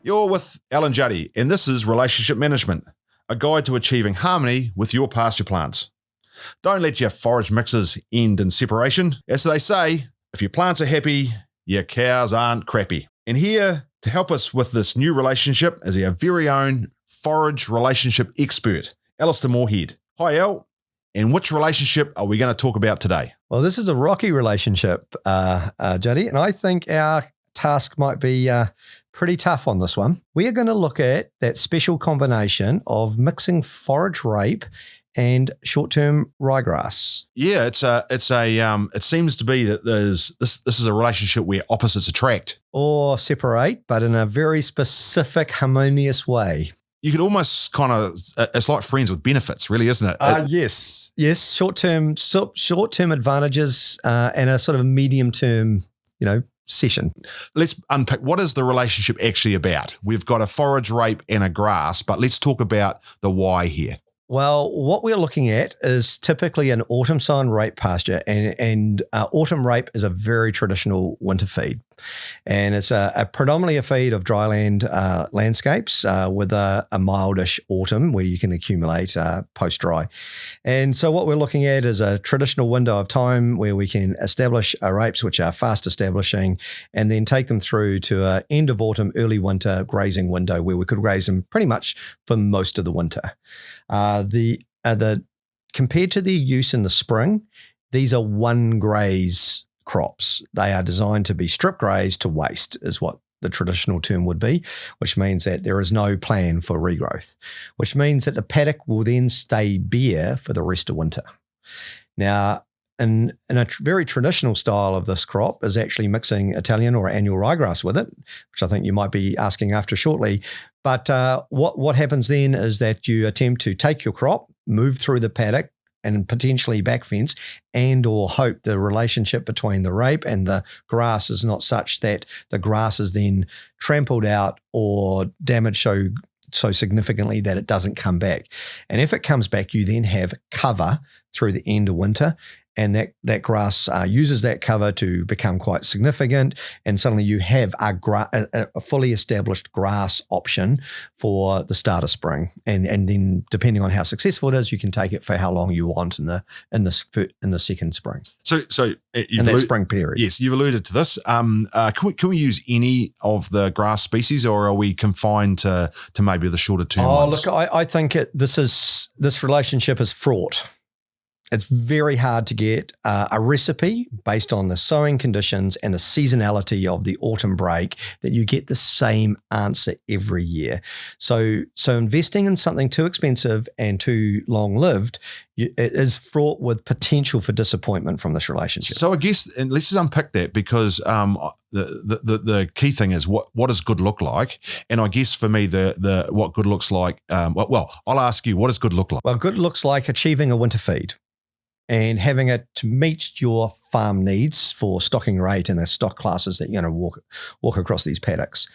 You're with Alan Juddy, and this is Relationship Management, a guide to achieving harmony with your pasture plants. Don't let your forage mixes end in separation. As they say, if your plants are happy, your cows aren't crappy. And here to help us with this new relationship is our very own forage relationship expert, Alistair Moorhead. Hi, Al. And which relationship are we going to talk about today? Well, this is a rocky relationship, Juddy, and I think our task might be pretty tough on this one. We are going to look at that special combination of mixing forage rape and short-term ryegrass. Yeah, it seems to be that this is a relationship where opposites attract Or separate, but in a very specific, harmonious way. You could almost it's like friends with benefits, really, isn't it? Yes. Short-term advantages and a sort of medium-term, session. Let's unpick, what is the relationship actually about? We've got a forage rape and a grass, but let's talk about the why here. Well, what we're looking at is typically an autumn sown rape pasture, and autumn rape is a very traditional winter feed. And it's a predominantly a feed of dryland landscapes with a mildish autumn where you can accumulate post-dry. And so what we're looking at is a traditional window of time where we can establish rapes which are fast establishing and then take them through to an end of autumn, early winter grazing window where we could graze them pretty much for most of the winter. Compared to their use in the spring, these are one graze crops. They are designed to be strip grazed to waste is what the traditional term would be, which means that there is no plan for regrowth, which means that the paddock will then stay bare for the rest of winter. Now, in a very traditional style of this crop is actually mixing Italian or annual ryegrass with it, which I think you might be asking after shortly. But what happens then is that you attempt to take your crop, move through the paddock and potentially back fence, and or hope the relationship between the rape and the grass is not such that the grass is then trampled out or damaged so significantly that it doesn't come back. And if it comes back, you then have cover through the end of winter, and that grass uses that cover to become quite significant, and suddenly you have a fully established grass option for the start of spring. And then depending on how successful it is, you can take it for how long you want in the second spring. So in that spring period. Yes, you've alluded to this. Can we use any of the grass species, or are we confined to maybe the shorter term ones? Look, I think this relationship is fraught. It's very hard to get a recipe based on the sowing conditions and the seasonality of the autumn break that you get the same answer every year. So investing in something too expensive and too long-lived it is fraught with potential for disappointment from this relationship. So I guess, and let's just unpick that, because the key thing is what does good look like? And I guess for me, the what good looks like. Well, I'll ask you, what does good look like? Well, good looks like achieving a winter feed and having it to meet your farm needs for stocking rate and the stock classes that you're going to walk across these paddocks.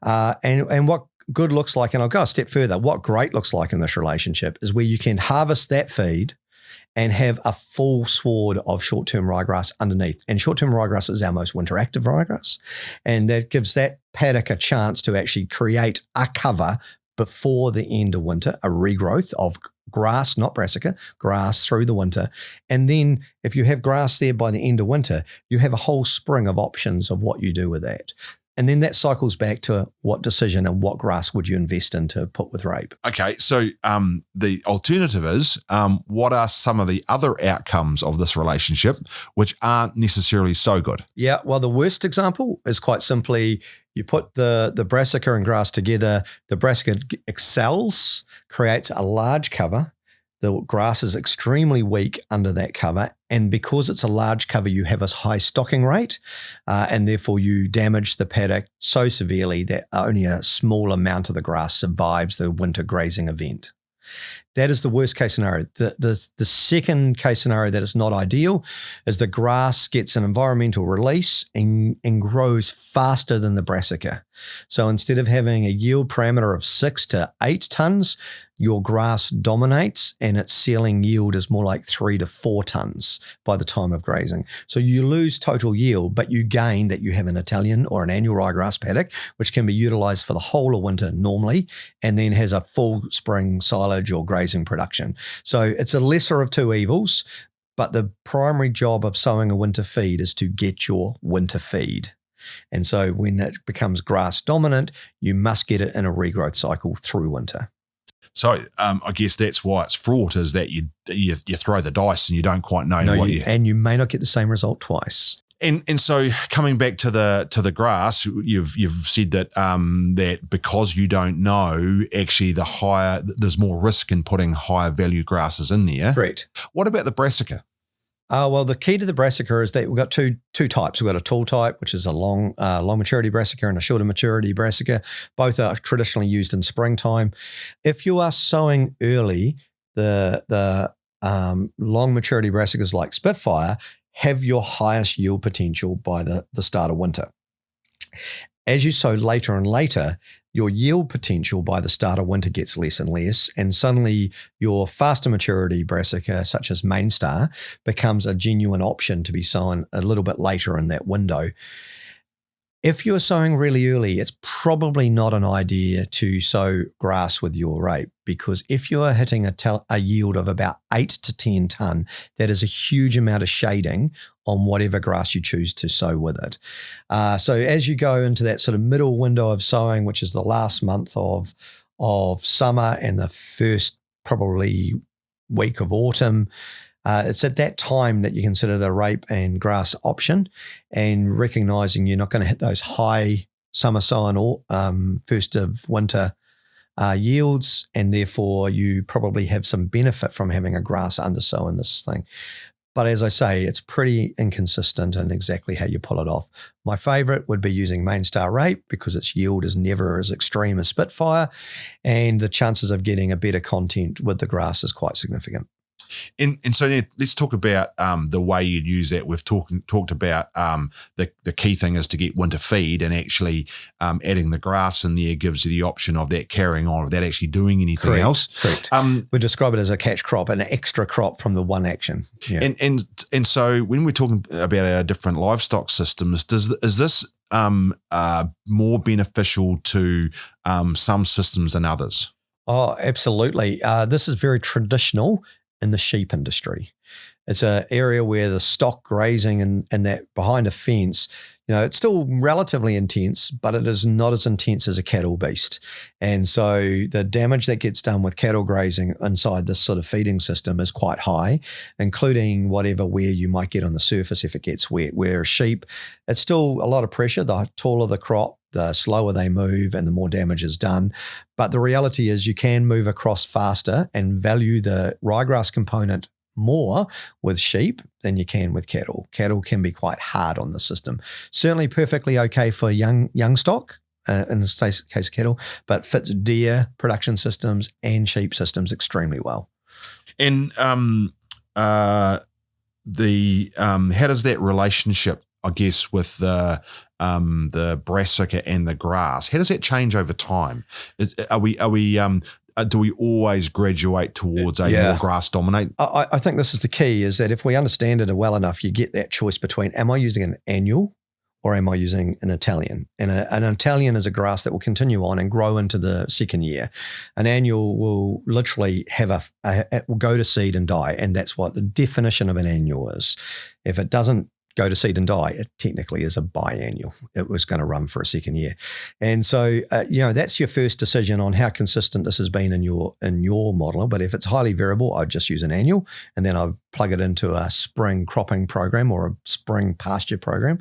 And what good looks like, and I'll go a step further, what great looks like in this relationship is where you can harvest that feed and have a full sward of short-term ryegrass underneath. And short-term ryegrass is our most winter-active ryegrass. And that gives that paddock a chance to actually create a cover before the end of winter, a regrowth of grass, not brassica, grass through the winter. And then if you have grass there by the end of winter, you have a whole spring of options of what you do with that. And then that cycles back to what decision and what grass would you invest in to put with rape. Okay, so the alternative is, what are some of the other outcomes of this relationship which aren't necessarily so good? Yeah, well, the worst example is quite simply you put the brassica and grass together, the brassica excels, creates a large cover. The grass is extremely weak under that cover. And because it's a large cover, you have a high stocking rate and therefore you damage the paddock so severely that only a small amount of the grass survives the winter grazing event. That is the worst case scenario. The second case scenario that is not ideal is the grass gets an environmental release and grows faster than the brassica. So instead of having a yield parameter of 6 to 8 tons, your grass dominates and its ceiling yield is more like 3 to 4 tons by the time of grazing. So you lose total yield, but you gain that you have an Italian or an annual ryegrass paddock, which can be utilized for the whole of winter normally, and then has a full spring silage or grazing production. So it's a lesser of two evils, but the primary job of sowing a winter feed is to get your winter feed. And so when it becomes grass dominant, you must get it in a regrowth cycle through winter. So I guess that's why it's fraught, is that you throw the dice and you don't quite know and you may not get the same result twice. And so coming back to the grass, you've said that that because you don't know, actually there's more risk in putting higher value grasses in there. Correct. What about the brassica? Well, the key to the brassica is that we've got two types. We've got a tall type, which is a long maturity brassica, and a shorter maturity brassica. Both are traditionally used in springtime. If you are sowing early, the long maturity brassicas like Spitfire have your highest yield potential by the start of winter. As you sow later and later, your yield potential by the start of winter gets less and less, and suddenly your faster maturity brassica, such as Mainstar, becomes a genuine option to be sown a little bit later in that window. If you're sowing really early, it's probably not an idea to sow grass with your rape, because if you are hitting a yield of about 8 to 10 tonne, that is a huge amount of shading on whatever grass you choose to sow with it. So as you go into that sort of middle window of sowing, which is the last month of summer and the first probably week of autumn, it's at that time that you consider the rape and grass option, and recognizing you're not going to hit those high summer sown or first of winter yields, and therefore you probably have some benefit from having a grass undersow in this thing. But as I say, it's pretty inconsistent in exactly how you pull it off. My favorite would be using Mainstar rape because its yield is never as extreme as Spitfire, and the chances of getting a better content with the grass is quite significant. And so let's talk about the way you'd use that. We've talked about the key thing is to get winter feed, and actually adding the grass in there gives you the option of that carrying on without actually doing anything else. Correct. We describe it as a catch crop, an extra crop from the one action. Yeah. And so when we're talking about our different livestock systems, is this more beneficial to some systems than others? Oh, absolutely. This is very traditional in the sheep industry. It's an area where the stock grazing and that behind a fence, it's still relatively intense, but it is not as intense as a cattle beast. And so the damage that gets done with cattle grazing inside this sort of feeding system is quite high, including whatever wear you might get on the surface if it gets wet. Where sheep, it's still a lot of pressure. The taller the crop, the slower they move and the more damage is done. But the reality is you can move across faster and value the ryegrass component more with sheep than you can with cattle. Cattle can be quite hard on the system. Certainly perfectly okay for young stock, in the case of cattle, but fits deer production systems and sheep systems extremely well. And how does that relationship, I guess, with the brassica and the grass, how does that change over time? Do we always graduate towards a more grass dominate? I think this is the key, is that if we understand it well enough, you get that choice between, am I using an annual or am I using an Italian? And an Italian is a grass that will continue on and grow into the second year. An annual will literally have it will go to seed and die. And that's what the definition of an annual is. If it doesn't go to seed and die, it technically is a biannual. It was going to run for a second year. And so, that's your first decision on how consistent this has been in your model. But if it's highly variable, I'd just use an annual, and then I plug it into a spring cropping program or a spring pasture program.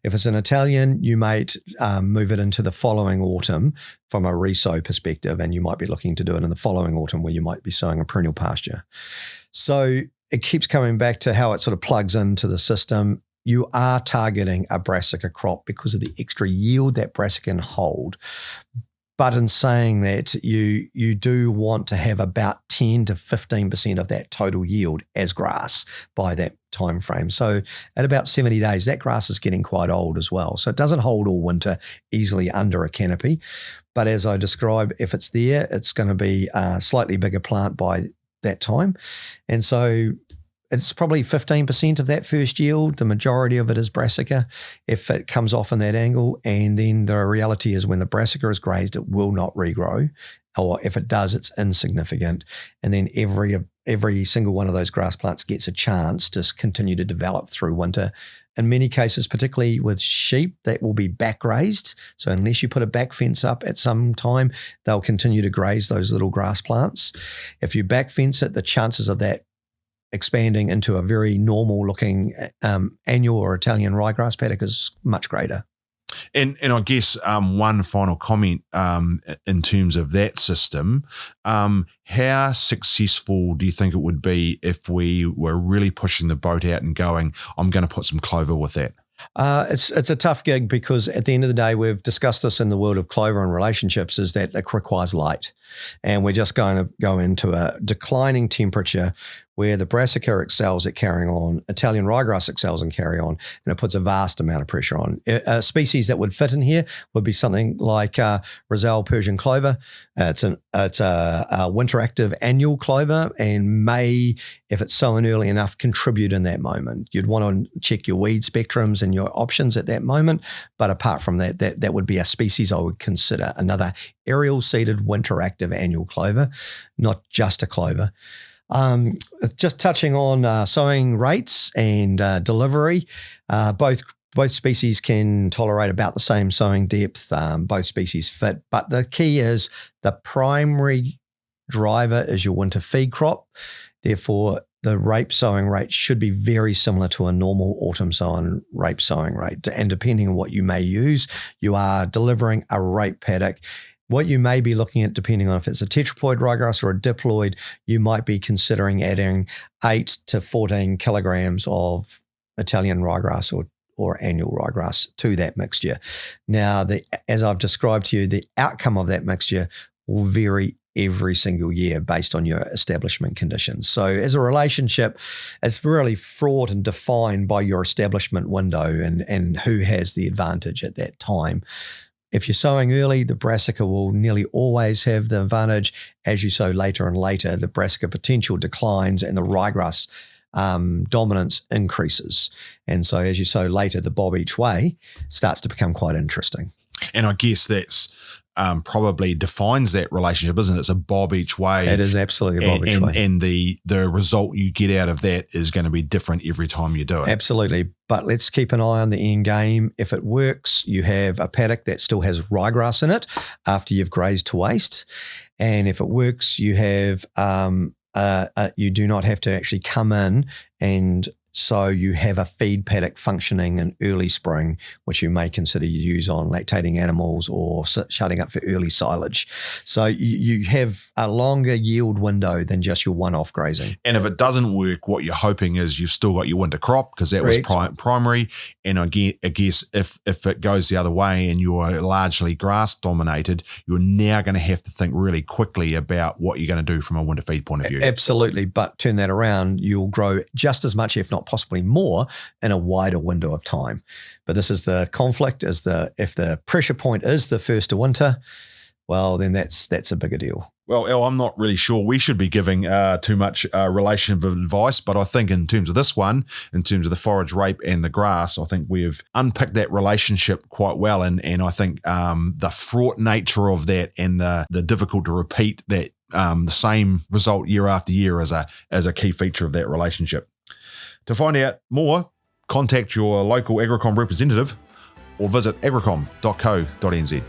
If it's an Italian, you might move it into the following autumn from a resow perspective, and you might be looking to do it in the following autumn where you might be sowing a perennial pasture. So it keeps coming back to how it sort of plugs into the system. You are targeting a brassica crop because of the extra yield that brassica can hold. But in saying that, you do want to have about 10 to 15% of that total yield as grass by that time frame. So at about 70 days, that grass is getting quite old as well. So it doesn't hold all winter easily under a canopy. But as I described, if it's there, it's going to be a slightly bigger plant by that time. And so it's probably 15% of that first yield. The majority of it is brassica if it comes off in that angle. And then the reality is when the brassica is grazed, it will not regrow. Or if it does, it's insignificant. And then every single one of those grass plants gets a chance to continue to develop through winter. In many cases, particularly with sheep, that will be back grazed. So unless you put a back fence up at some time, they'll continue to graze those little grass plants. If you back fence it, the chances of that expanding into a very normal looking annual or Italian ryegrass paddock is much greater. And I guess one final comment in terms of that system, how successful do you think it would be if we were really pushing the boat out and going, I'm going to put some clover with that? It's a tough gig because at the end of the day, we've discussed this in the world of clover and relationships, is that it requires light. And we're just going to go into a declining temperature where the brassica excels at carrying on, Italian ryegrass excels in carry on, and it puts a vast amount of pressure on. A species that would fit in here would be something like Roselle Persian clover. It's a winter active annual clover and may, if it's sown early enough, contribute in that moment. You'd want to check your weed spectrums and your options at that moment. But apart from that, that would be a species I would consider another aerial seeded winter active annual clover, not just a clover. Just touching on sowing rates and delivery, both species can tolerate about the same sowing depth. Both species fit, but the key is the primary driver is your winter feed crop. Therefore, the rape sowing rate should be very similar to a normal autumn sown rape sowing rate. And depending on what you may use, you are delivering a rape paddock. What you may be looking at, depending on if it's a tetraploid ryegrass or a diploid, you might be considering adding 8 to 14 kilograms of Italian ryegrass or annual ryegrass to that mixture. Now, as I've described to you, the outcome of that mixture will vary every single year based on your establishment conditions. So as a relationship, it's really fraught and defined by your establishment window and who has the advantage at that time. If you're sowing early, the brassica will nearly always have the advantage. As you sow later and later, the brassica potential declines and the ryegrass dominance increases. And so as you sow later, the bob each way starts to become quite interesting. And I guess that's probably defines that relationship, isn't it? It's a bob each way. It is absolutely a bob each way. And the result you get out of that is going to be different every time you do it. Absolutely. But let's keep an eye on the end game. If it works, you have a paddock that still has ryegrass in it after you've grazed to waste. And if it works, you have you do not have to actually come in and so you have a feed paddock functioning in early spring, which you may consider you use on lactating animals or shutting up for early silage. So you have a longer yield window than just your one-off grazing. And if it doesn't work, what you're hoping is you've still got your winter crop because that Correct. was primary. And I guess if it goes the other way and you're largely grass dominated, you're now going to have to think really quickly about what you're going to do from a winter feed point of view. Absolutely. But turn that around, you'll grow just as much, if not possibly more, in a wider window of time. But this is the conflict, if the pressure point is the first of winter, well, then that's a bigger deal. Well, El, I'm not really sure we should be giving too much relationship advice, but I think in terms of this one, in terms of the forage rape and the grass, I think we've unpicked that relationship quite well. And I think the fraught nature of that and the difficult to repeat that the same result year after year as a key feature of that relationship. To find out more, contact your local Agricom representative or visit agricom.co.nz.